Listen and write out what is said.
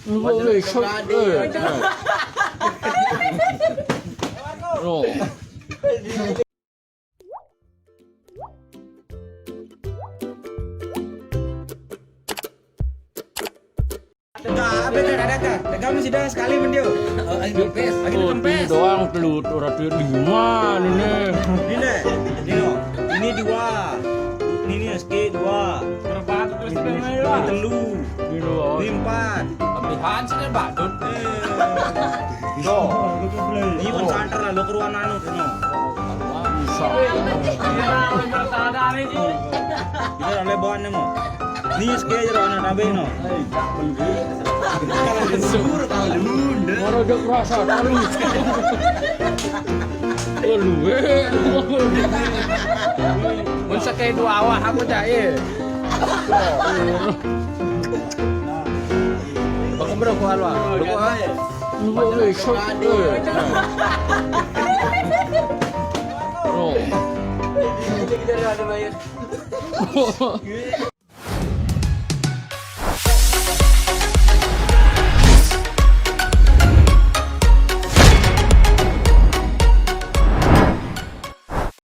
Boleh shot. Oh. Tegak masih dah sekali mendio. Lagi kempes. Doang telut orang telut lima ini. Ini dua. Ini SK dua. Berapa terus Ini telu. Ini empat. Pemilihan sih badut. Ini pun santer lah lo keruan anu kena. Bisa. Kita oleh bawa nemo. Ini SK aja anak nabe no. Mana ada rasa talu. Lu Mun sakay dua awak aku dah ye. Baka bro ko alwa. Lu boleh shot. Oh.